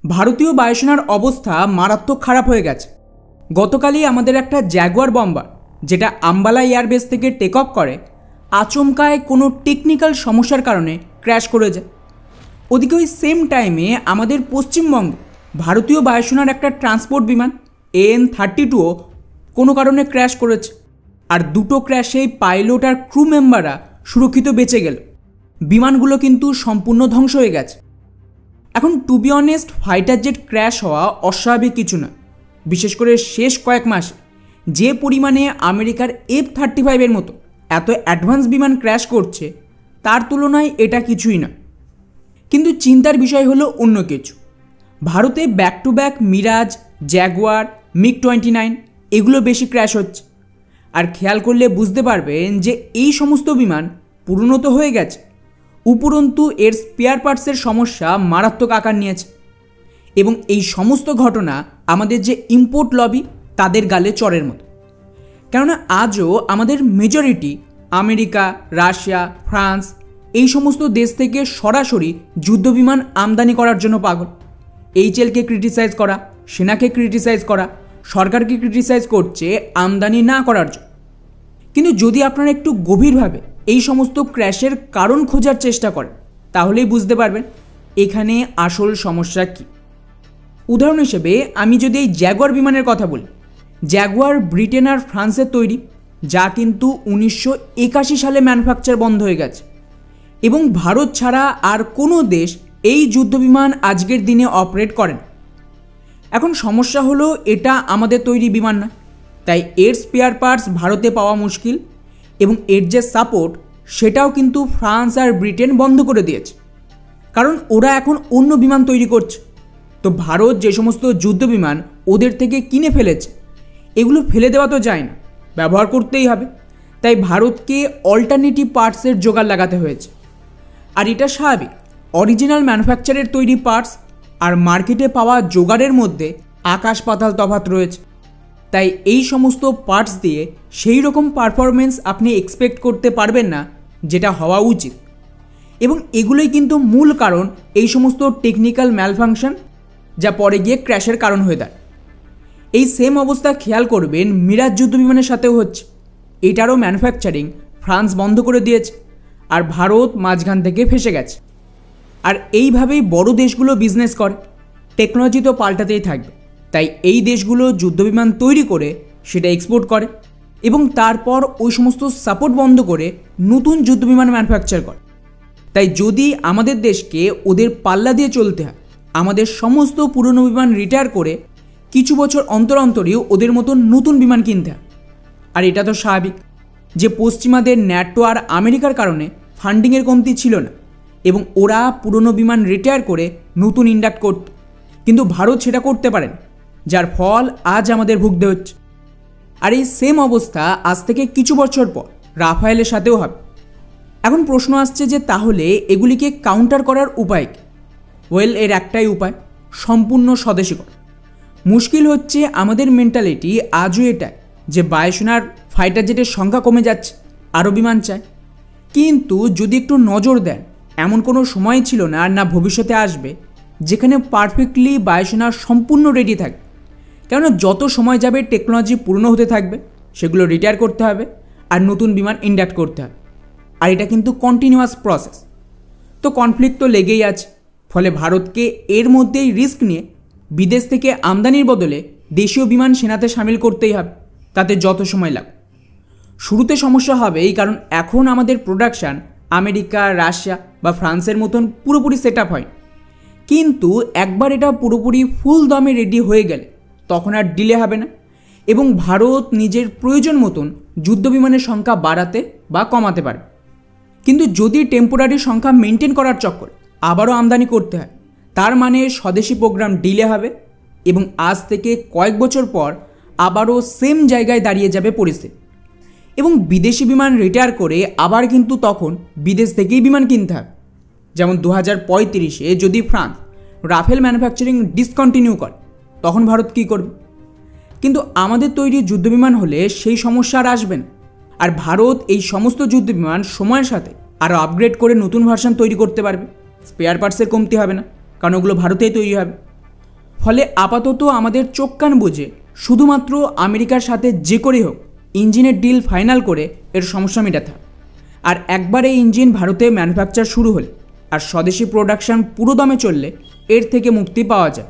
ভারতীয় বায়ুসেনার অবস্থা মারাত্মক খারাপ হয়ে গেছে। গতকালই আমাদের একটা জ্যাগুয়ার বম্বার, যেটা আম্বালা এয়ারবেস থেকে টেক অফ করে, আচমকায় কোনো টেকনিক্যাল সমস্যার কারণে ক্র্যাশ করে যায়। ওদিকে ওই সেম টাইমে আমাদের পশ্চিমবঙ্গে ভারতীয় বায়ুসেনার একটা ট্রান্সপোর্ট বিমান AN-32 কোনো কারণে ক্র্যাশ করেছে। আর দুটো ক্র্যাশেই পাইলট আর ক্রু মেম্বাররা সুরক্ষিত বেঁচে গেল। বিমানগুলো কিন্তু সম্পূর্ণ ধ্বংস হয়ে গেছে। এখন to be honest, fighter jet crash হওয়া অস্বাভাবিক কিছু না। বিশেষ করে শেষ কয়েক মাসে যে পরিমাণে আমেরিকার F-35 মতো এত অ্যাডভান্স বিমান ক্র্যাশ করছে, তার তুলনায় এটা কিছুই না। কিন্তু চিন্তার বিষয় হলো অন্য কিছু। ভারতে back to back Mirage, Jaguar, MiG-29 এগুলো বেশি ক্র্যাশ হচ্ছে। আর খেয়াল করলে বুঝতে পারবেন যে এই সমস্ত বিমান পুরনো তো হয়ে গেছে, উপরন্তু এর স্পেয়ার পার্টসের সমস্যা মারাত্মক আকার নিয়েছে। এবং এই সমস্ত ঘটনা আমাদের যে ইম্পোর্ট লবি তাদের গালে চড়ের মতো। কেননা আজও আমাদের মেজরিটি আমেরিকা, রাশিয়া, ফ্রান্স এই সমস্ত দেশ থেকে সরাসরি যুদ্ধবিমান আমদানি করার জন্য পাগল। HALকে ক্রিটিসাইজ করা, সেনাকে ক্রিটিসাইজ করা, সরকারকে ক্রিটিসাইজ করছে আমদানি না করার জন্য। কিন্তু যদি আপনারা একটু গভীরভাবে এই সমস্ত ক্র্যাশের কারণ খোঁজার চেষ্টা করেন, তাহলেই বুঝতে পারবেন এখানে আসল সমস্যা কী। উদাহরণ হিসেবে আমি যদি এই জ্যাগুয়ার বিমানের কথা বলি, জ্যাগুয়ার ব্রিটেন আর ফ্রান্সের তৈরি, যা কিন্তু 1981 সালে ম্যানুফ্যাকচার বন্ধ হয়ে গেছে। এবং ভারত ছাড়া আর কোনো দেশ এই যুদ্ধবিমান আজকের দিনে অপারেট করে না। এখন সমস্যা হলো এটা আমাদের তৈরি বিমান না, তাই এর স্পেয়ার পার্টস ভারতে পাওয়া মুশকিল। এবং এর যে সাপোর্ট সেটাও কিন্তু ফ্রান্স আর ব্রিটেন বন্ধ করে দিয়েছে, কারণ ওরা এখন অন্য বিমান তৈরি করছে। তো ভারত যে সমস্ত যুদ্ধবিমান ওদের থেকে কিনে ফেলেছে, এগুলো ফেলে দেওয়া তো যায় না, ব্যবহার করতেই হবে। তাই ভারতকে অল্টারনেটিভ পার্টসের জোগাড় লাগাতে হয়েছে। আর এটা স্বাভাবিক, অরিজিনাল ম্যানুফ্যাকচারের তৈরি পার্টস আর মার্কেটে পাওয়া জোগাড়ের মধ্যে আকাশ পাতাল তফাৎ রয়েছে। তাই এই সমস্ত পার্টস দিয়ে সেই রকম পারফরমেন্স আপনি এক্সপেক্ট করতে পারবেন না যেটা হওয়া উচিত। এবং এগুলোই কিন্তু মূল কারণ এই সমস্ত টেকনিক্যাল ম্যালফাংশন, যা পরে গিয়ে ক্র্যাশের কারণ হয়ে দাঁড়ায়। এই সেম অবস্থা খেয়াল করবেন মিরাজ যুদ্ধবিমানের সাথেও হচ্ছে। এটারও ম্যানুফ্যাকচারিং ফ্রান্স বন্ধ করে দিয়েছে, আর ভারত মাঝখান থেকে ফেসে গেছে। আর এইভাবেই বড় দেশগুলো বিজনেস করে, টেকনোলজি তো পাল্টাতেই থাকবে। তাই এই দেশগুলো যুদ্ধবিমান তৈরি করে সেটা এক্সপোর্ট করে এবং তারপর ওই সমস্ত সাপোর্ট বন্ধ করে নতুন যুদ্ধবিমান ম্যানুফ্যাকচার করে। তাই যদি আমাদের দেশকে ওদের পাল্লা দিয়ে চলতে হয়, আমাদের সমস্ত পুরনো বিমান রিটায়ার করে কিছু বছর অন্তর অন্তরেও ওদের মতন নতুন বিমান কিনতে হয়। আর এটা তো স্বাভাবিক যে পশ্চিমাদের ন্যাটো আর আমেরিকার কারণে ফান্ডিংয়ের কমতি ছিল না এবং ওরা পুরনো বিমান রিটায়ার করে নতুন ইন্ডাক্ট করত। কিন্তু ভারত সেটা করতে পারেন, যার ফল আজ আমাদের ভুগতে হচ্ছে। আর এই সেম অবস্থা আজ থেকে কিছু বছর পর রাফায়েলের সাথেও হবে। এখন প্রশ্ন আসছে যে তাহলে এগুলিকে কাউন্টার করার উপায় কী? এর একটাই উপায়, সম্পূর্ণ স্বদেশী করা। মুশকিল হচ্ছে আমাদের মেন্টালিটি আজও এটা যে বায়ুসেনার ফাইটার জেটের সংখ্যা কমে যাচ্ছে, আরও বিমান চায়। কিন্তু যদি একটু নজর দেন, এমন কোনো সময় ছিল না আর না ভবিষ্যতে আসবে যেখানে পারফেক্টলি বায়ুসেনা সম্পূর্ণ রেডি থাকবে। কেননা যত সময় যাবে টেকনোলজি পুরনো হতে থাকবে, সেগুলো রিটায়ার করতে হবে আর নতুন বিমান ইন্ডাক্ট করতে হবে। আর এটা কিন্তু কন্টিনিউয়াস প্রসেস। তো কনফ্লিক্ট তো লেগেই আছে। ফলে ভারতকে এর মধ্যেই রিস্ক নিয়ে বিদেশ থেকে আমদানির বদলে দেশীয় বিমান সেনাতে সামিল করতেই হবে, তাতে যত সময় লাগে। শুরুতে সমস্যা হবে এই কারণ এখন আমাদের প্রোডাকশান আমেরিকা, রাশিয়া বা ফ্রান্সের মতন পুরোপুরি সেট আপ হয়। কিন্তু একবার এটা পুরোপুরি ফুল দমে রেডি হয়ে গেলে তখন আর ডিলে হবে না এবং ভারত নিজের প্রয়োজন মতন যুদ্ধবিমানের সংখ্যা বাড়াতে বা কমাতে পারে। কিন্তু যদি টেম্পোরারি সংখ্যা মেনটেন করার চক্কর আবারও আমদানি করতে হয়, তার মানে স্বদেশি প্রোগ্রাম ডিলে হবে এবং আজ থেকে কয়েক বছর পর আবারও সেম জায়গায় দাঁড়িয়ে যাবে পরিস্থিতি। এবং বিদেশি বিমান রিটায়ার করে আবার কিন্তু তখন বিদেশ থেকেই বিমান কিনতে হবে। যেমন 2035-এ যদি ফ্রান্স রাফেল ম্যানুফ্যাকচারিং ডিসকন্টিনিউ করে, তখন ভারত কী করবে? কিন্তু আমাদের তৈরি যুদ্ধবিমান হলে সেই সমস্যা আর আসবে না। আর ভারত এই সমস্ত যুদ্ধবিমান সময়ের সাথে আরও আপগ্রেড করে নতুন ভার্সন তৈরি করতে পারবে। স্পেয়ার পার্টসের কমতি হবে না, কারণ ওগুলো ভারতেই তৈরি হবে। ফলে আপাতত আমাদের চোখ কান বুঝে শুধুমাত্র আমেরিকার সাথে যে করে হোক ইঞ্জিনের ডিল ফাইনাল করে এর সমস্যা মেটাতে। আর একবার এই ইঞ্জিন ভারতে ম্যানুফ্যাকচার শুরু হলে আর স্বদেশি প্রোডাকশান পুরো দমে চললে এর থেকে মুক্তি পাওয়া যায়।